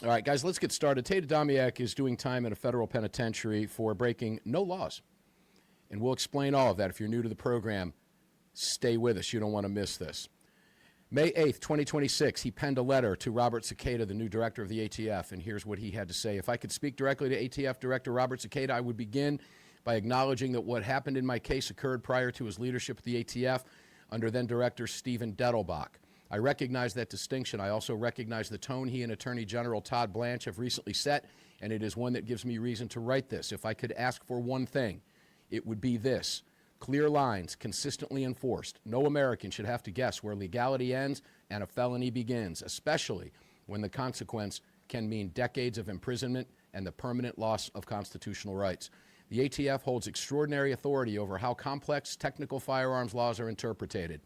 All right, guys, let's get started. Tate Adamiak is doing time in a federal penitentiary for breaking no laws. And we'll explain all of that. If you're new to the program, stay with us. You don't want to miss this. May 8th, 2026, he penned a letter to Robert Cekada, the new director of the ATF, and here's what he had to say. If I could speak directly to ATF Director Robert Cekada, I would begin by acknowledging that what happened in my case occurred prior to his leadership at the ATF under then-Director Stephen Dettelbach. I recognize that distinction. I also recognize the tone he and Attorney General Todd Blanche have recently set, and it is one that gives me reason to write this. If I could ask for one thing, it would be this: clear lines, consistently enforced. No American should have to guess where legality ends and a felony begins, especially when the consequence can mean decades of imprisonment and the permanent loss of constitutional rights. The ATF holds extraordinary authority over how complex technical firearms laws are interpreted.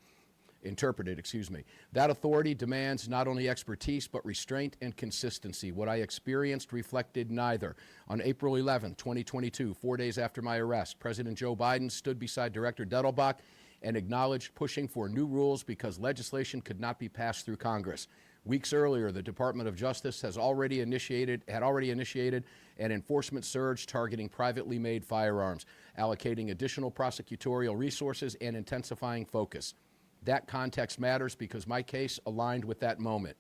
That authority demands not only expertise, but restraint and consistency. What I experienced reflected neither. On April 11, 2022, 4 days after my arrest, President Joe Biden stood beside Director Dettelbach and acknowledged pushing for new rules because legislation could not be passed through Congress. Weeks earlier, the Department of Justice had already initiated an enforcement surge targeting privately made firearms, allocating additional prosecutorial resources and intensifying focus. That context matters because my case aligned with that moment.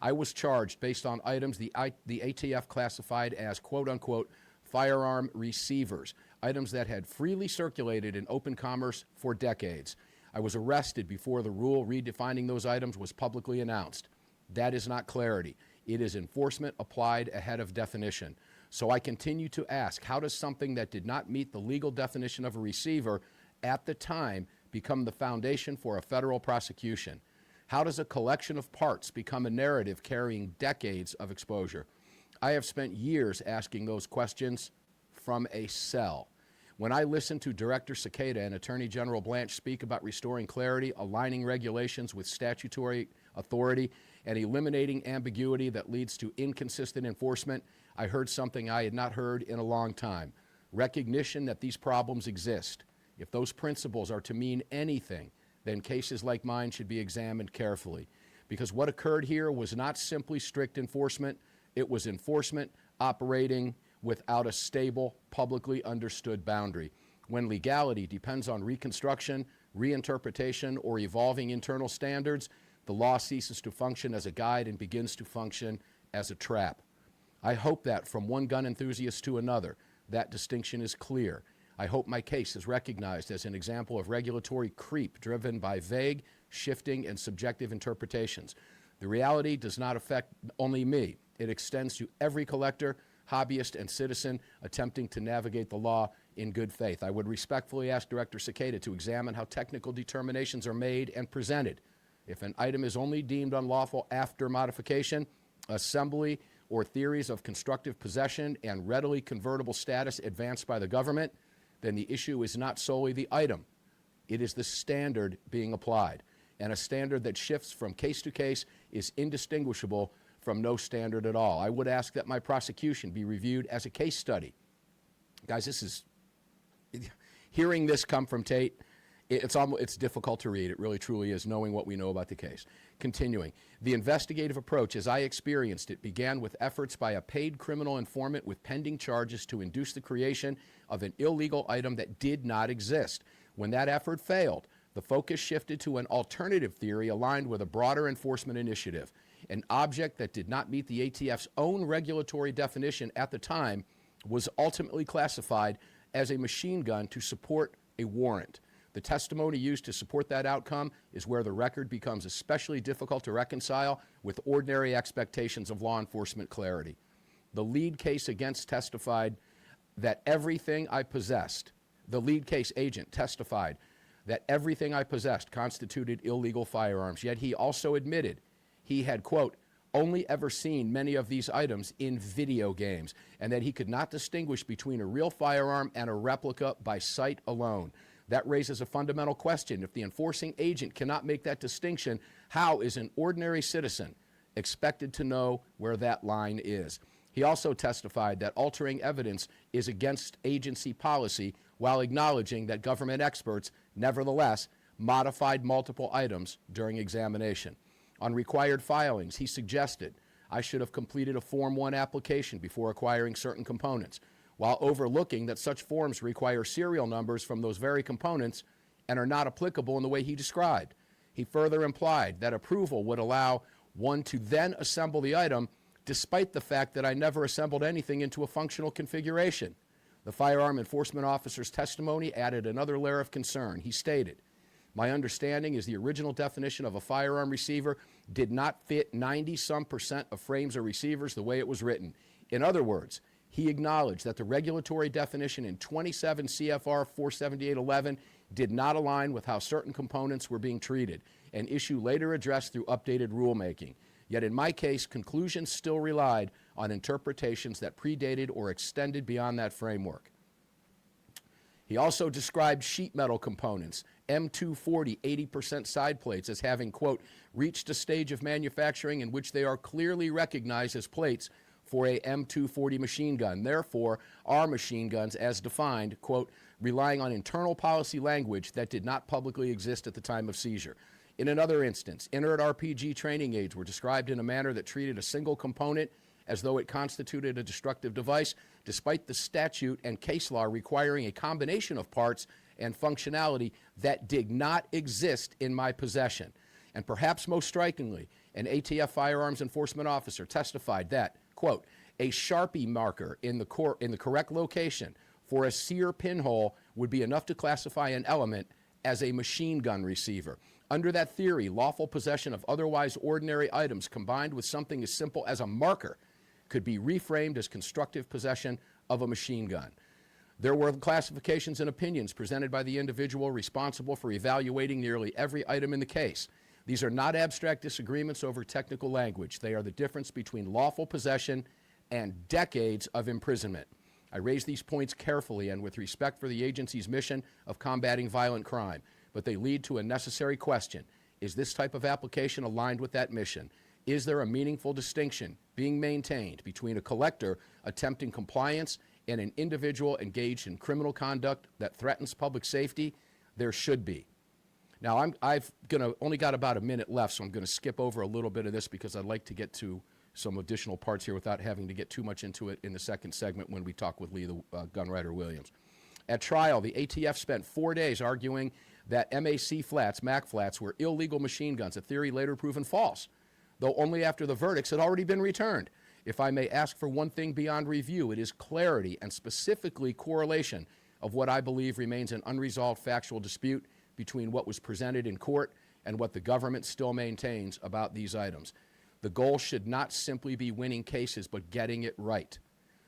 I was charged based on items the ATF classified as quote-unquote firearm receivers, items that had freely circulated in open commerce for decades. I was arrested before the rule redefining those items was publicly announced. That is not clarity. It is enforcement applied ahead of definition. So I continue to ask, how does something that did not meet the legal definition of a receiver at the time become the foundation for a federal prosecution? How does a collection of parts become a narrative carrying decades of exposure? I have spent years asking those questions from a cell. When I listen to Director Cekada and Attorney General Blanche speak about restoring clarity, aligning regulations with statutory authority, and eliminating ambiguity that leads to inconsistent enforcement, I heard something I had not heard in a long time: recognition that these problems exist. If those principles are to mean anything, then cases like mine should be examined carefully. Because what occurred here was not simply strict enforcement, it was enforcement operating without a stable, publicly understood boundary. When legality depends on reconstruction, reinterpretation, or evolving internal standards, the law ceases to function as a guide and begins to function as a trap. I hope that from one gun enthusiast to another, that distinction is clear. I hope my case is recognized as an example of regulatory creep driven by vague, shifting, and subjective interpretations. The reality does not affect only me. It extends to every collector, hobbyist, and citizen attempting to navigate the law in good faith. I would respectfully ask Director Cekada to examine how technical determinations are made and presented. If an item is only deemed unlawful after modification, assembly, or theories of constructive possession and readily convertible status advanced by the government, then the issue is not solely the item. It is the standard being applied. And a standard that shifts from case to case is indistinguishable from no standard at all. I would ask that my prosecution be reviewed as a case study. Guys, hearing this come from Tate, it's difficult to read. It really, truly is, knowing what we know about the case. Continuing, the investigative approach, as I experienced it, began with efforts by a paid criminal informant with pending charges to induce the creation of an illegal item that did not exist. When that effort failed, the focus shifted to an alternative theory aligned with a broader enforcement initiative. An object that did not meet the ATF's own regulatory definition at the time was ultimately classified as a machine gun to support a warrant. The testimony used to support that outcome is where the record becomes especially difficult to reconcile with ordinary expectations of law enforcement clarity. The lead case agent testified that everything I possessed constituted illegal firearms, yet he also admitted he had, quote, only ever seen many of these items in video games, and that he could not distinguish between a real firearm and a replica by sight alone. That raises a fundamental question. If the enforcing agent cannot make that distinction, how is an ordinary citizen expected to know where that line is? He also testified that altering evidence is against agency policy, while acknowledging that government experts, nevertheless, modified multiple items during examination. On required filings, he suggested I should have completed a Form 1 application before acquiring certain components, while overlooking that such forms require serial numbers from those very components and are not applicable in the way he described. He further implied that approval would allow one to then assemble the item, despite the fact that I never assembled anything into a functional configuration. The firearm enforcement officer's testimony added another layer of concern. He stated, "My understanding is the original definition of a firearm receiver did not fit 90-some% of frames or receivers the way it was written." In other words, he acknowledged that the regulatory definition in 27 CFR 478.11 did not align with how certain components were being treated, an issue later addressed through updated rulemaking. Yet in my case, conclusions still relied on interpretations that predated or extended beyond that framework. He also described sheet metal components, M240 80% side plates, as having, quote, reached a stage of manufacturing in which they are clearly recognized as plates for a M240 machine gun. Therefore, are machine guns as defined, quote, relying on internal policy language that did not publicly exist at the time of seizure. In another instance, inert RPG training aids were described in a manner that treated a single component as though it constituted a destructive device, despite the statute and case law requiring a combination of parts and functionality that did not exist in my possession. And perhaps most strikingly, an ATF firearms enforcement officer testified that, quote, a Sharpie marker in the correct location for a sear pinhole would be enough to classify an element as a machine gun receiver. Under that theory, lawful possession of otherwise ordinary items combined with something as simple as a marker could be reframed as constructive possession of a machine gun. There were classifications and opinions presented by the individual responsible for evaluating nearly every item in the case. These are not abstract disagreements over technical language. They are the difference between lawful possession and decades of imprisonment. I raise these points carefully and with respect for the agency's mission of combating violent crime, but they lead to a necessary question. Is this type of application aligned with that mission? Is there a meaningful distinction being maintained between a collector attempting compliance and an individual engaged in criminal conduct that threatens public safety? There should be. Now, I've only got about a minute left, so I'm going to skip over a little bit of this because I'd like to get to some additional parts here without having to get too much into it in the second segment when we talk with Lee, the gunwriter Williams. At trial, the ATF spent 4 days arguing that MAC flats were illegal machine guns, a theory later proven false, though only after the verdicts had already been returned. If I may ask for one thing beyond review, it is clarity and specifically correlation of what I believe remains an unresolved factual dispute between what was presented in court and what the government still maintains about these items. The goal should not simply be winning cases, but getting it right.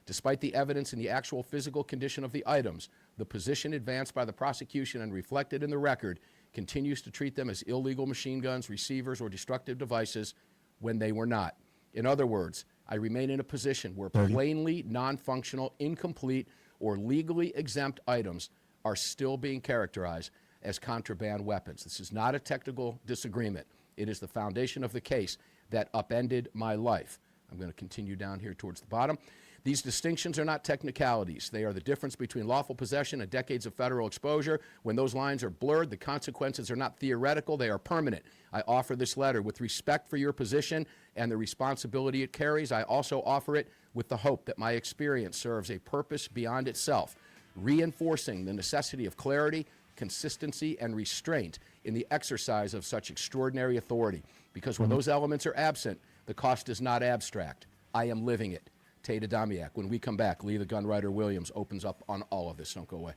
Despite the evidence and the actual physical condition of the items, the position advanced by the prosecution and reflected in the record continues to treat them as illegal machine guns, receivers, or destructive devices when they were not. In other words, I remain in a position where plainly non-functional, incomplete, or legally exempt items are still being characterized as contraband weapons. This is not a technical disagreement. It is the foundation of the case that upended my life. I'm going to continue down here towards the bottom. These distinctions are not technicalities. They are the difference between lawful possession and decades of federal exposure. When those lines are blurred, the consequences are not theoretical, they are permanent. I offer this letter with respect for your position and the responsibility it carries. I also offer it with the hope that my experience serves a purpose beyond itself, reinforcing the necessity of clarity, consistency, and restraint in the exercise of such extraordinary authority. Because when those elements are absent, the cost is not abstract. I am living it. Tate Adamiak. When we come back, Lee the Gunwriter Williams opens up on all of this. Don't go away.